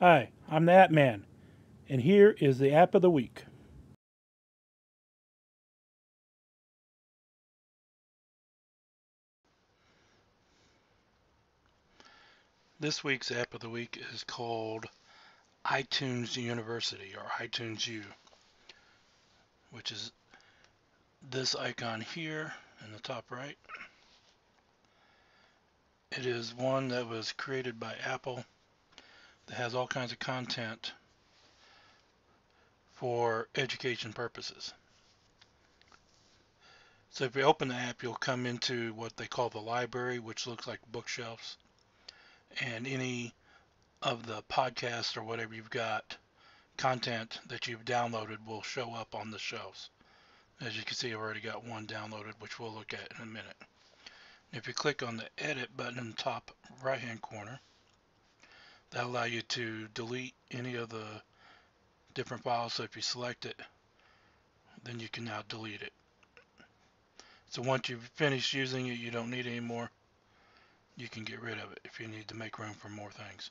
Hi, I'm the App Man, and here is the App of the Week. This week's App of the Week is called iTunes University, or iTunes U, which is this icon here in the top right. It is one that was created by Apple that has all kinds of content for education purposes. So if you open the app, you'll come into what they call the library, which looks like bookshelves, and any of the podcasts or whatever you've got content that you've downloaded will show up on the shelves. As you can see, I've already got one downloaded, which we'll look at in a minute. If you click on the edit button in the top right hand corner, that'll allow you to delete any of the different files. So if you select it, then you can now delete it. So once you've finished using it, you don't need it anymore, you can get rid of it if you need to make room for more things.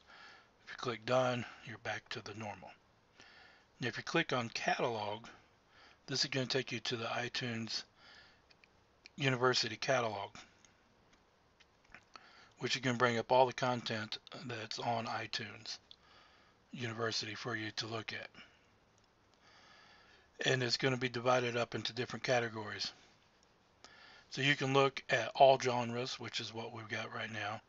If you click done, you're back to the normal. Now if you click on catalog, this is going to take you to the iTunes University catalog, which you can bring up all the content that's on iTunes University for you to look at. And it's going to be divided up into different categories. So you can look at all genres, which is what we've got right now.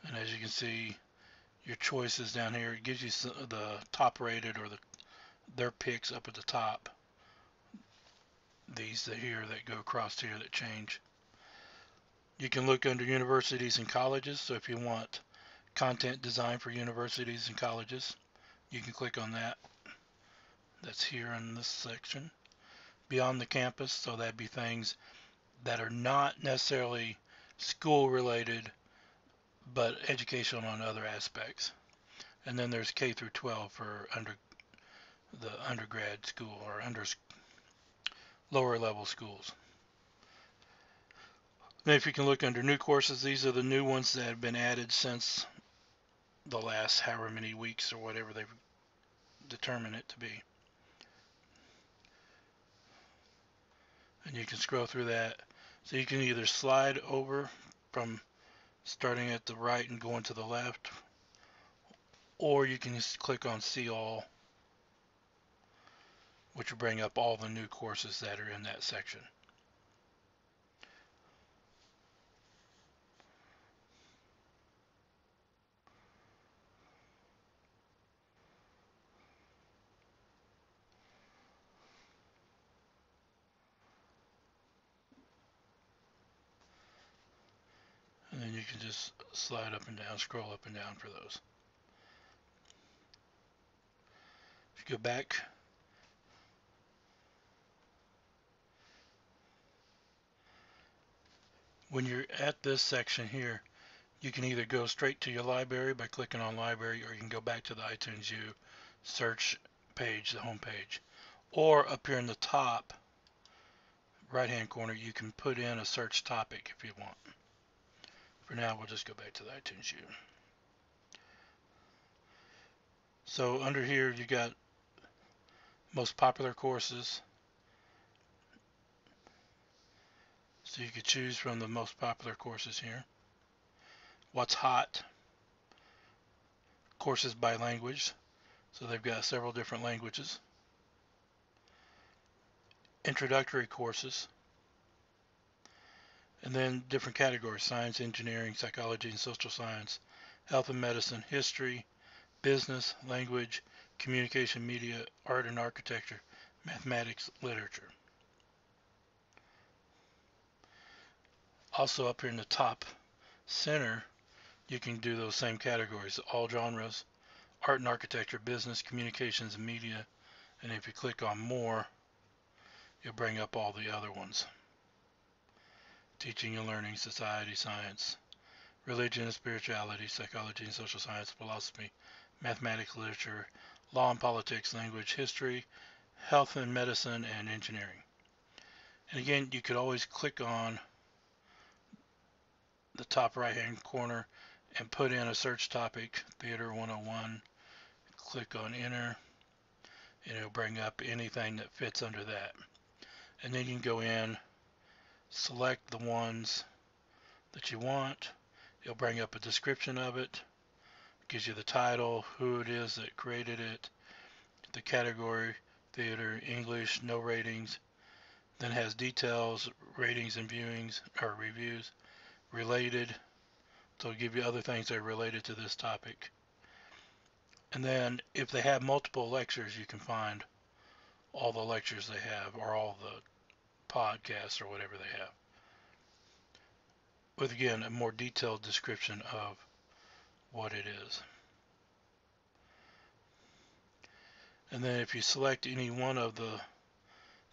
And as you can see, your choices down here, it gives you the top rated or their picks up at the top. These here that go across here that change. You can look under universities and colleges. So if you want content design for universities and colleges, you can click on that. That's here in this section. Beyond the campus, so that'd be things that are not necessarily school related, but educational on other aspects. And then there's K through 12 for the undergrad school or lower level schools. Now if you can look under new courses, these are the new ones that have been added since the last however many weeks or whatever they've determined it to be. And you can scroll through that. So you can either slide over from starting at the right and going to the left, or you can just click on see all, which will bring up all the new courses that are in that section. And then you can just slide up and down, scroll up and down for those. If you go back, when you're at this section here, you can either go straight to your library by clicking on library, or you can go back to the iTunes U search page, the home page. Or up here in the top right hand corner, you can put in a search topic if you want. For now, we'll just go back to the iTunes U. So under here, you got most popular courses. So you could choose from the most popular courses here. What's hot? Courses by language. So they've got several different languages. Introductory courses. And then different categories: science, engineering, psychology and social science, health and medicine, history, business, language, communication, media, art and architecture, mathematics, literature. Also up here in the top center, you can do those same categories: all genres, art and architecture, business, communications and media. And if you click on more, you'll bring up all the other ones: teaching and learning, society, science, religion and spirituality, psychology and social science, philosophy, mathematics, literature, law and politics, language, history, health and medicine, and engineering. And again, you could always click on the top right hand corner and put in a search topic, Theater 101, click on enter, and it'll bring up anything that fits under that. And then you can go in, select the ones that you want. It'll bring up a description of it, gives you the title, who it is that created it, the category, theater, English, no ratings, then has details, ratings and viewings or reviews, related, so it'll give you other things that are related to this topic. And then if they have multiple lectures, you can find all the lectures they have or all the podcasts or whatever they have, with again a more detailed description of what it is. And then if you select any one of the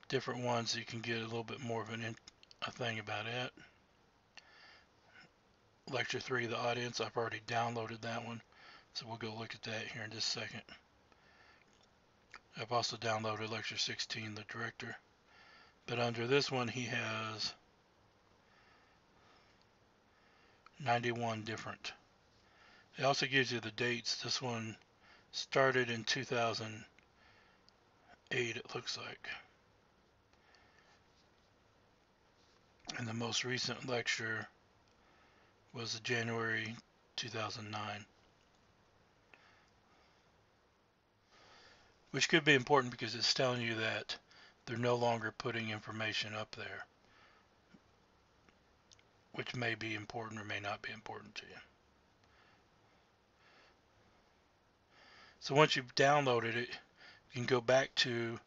different ones, you can get a little bit more of a thing about it. Lecture 3, the audience, I've already downloaded that one, so we'll go look at that here in just a second. I've also downloaded lecture 16, the director, but under this one he has 91 different. It also gives you the dates. This one started in 2008, it looks like. And the most recent lecture was January 2009. Which could be important because it's telling you that they're no longer putting information up there, which may be important or may not be important to you. So once you've downloaded it, you can go back to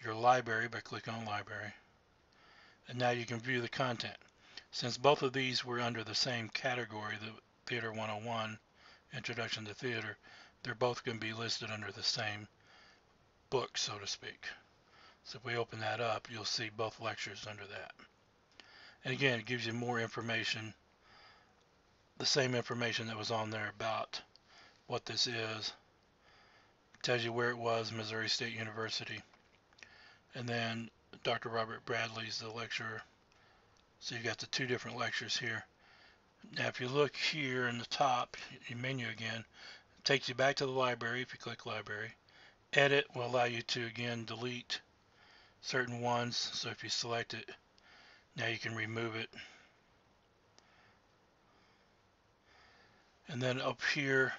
your library by clicking on library, and now you can view the content. Since both of these were under the same category, the Theater 101, Introduction to Theater, they're both going to be listed under the same book, so to speak. So if we open that up, you'll see both lectures under that. And again, it gives you more information, the same information that was on there about what this is. It tells you where it was, Missouri State University. And then Dr. Robert Bradley's the lecturer. So you've got the two different lectures here. Now if you look here in the top, your menu again, it takes you back to the library if you click library. Edit will allow you to again delete certain ones. So if you select it, now you can remove it. And then up here,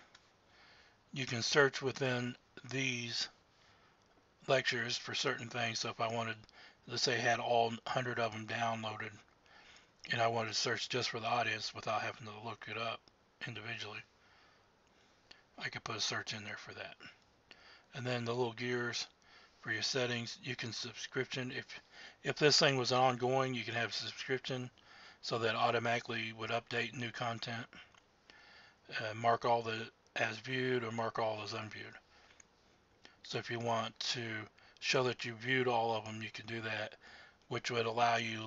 you can search within these lectures for certain things. So if I wanted, let's say I had all 100 of them downloaded, and I wanted to search just for the audience without having to look it up individually, I could put a search in there for that. And then the little gears for your settings, you can subscription. If this thing was ongoing, you can have subscription so that automatically would update new content. Mark all as viewed or mark all as unviewed. So if you want to show that you viewed all of them, you can do that, which would allow you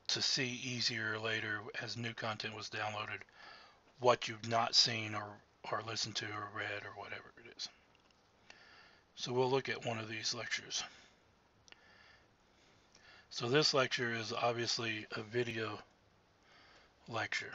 to see easier later as new content was downloaded what you've not seen or listened to or read or whatever it is. So we'll look at one of these lectures. So this lecture is obviously a video lecture.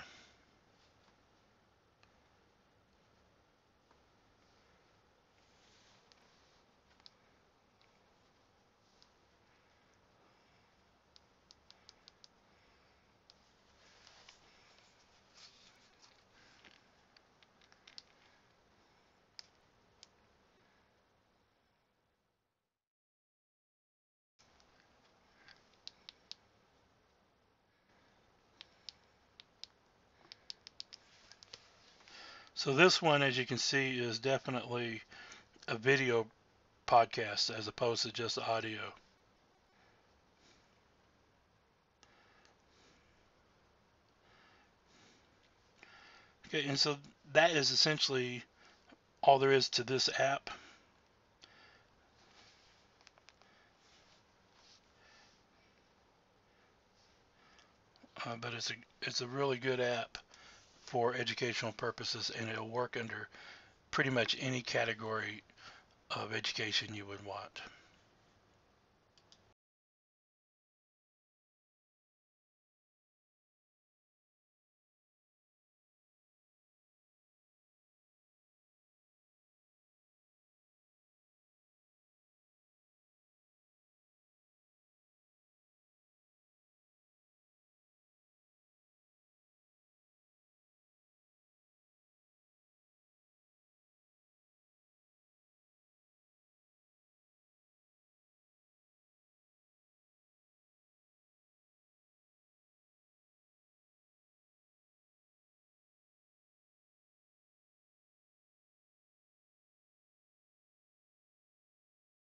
So this one, as you can see, is definitely a video podcast as opposed to just audio. Okay, and so that is essentially all there is to this app. But it's a really good app for educational purposes, and it'll work under pretty much any category of education you would want.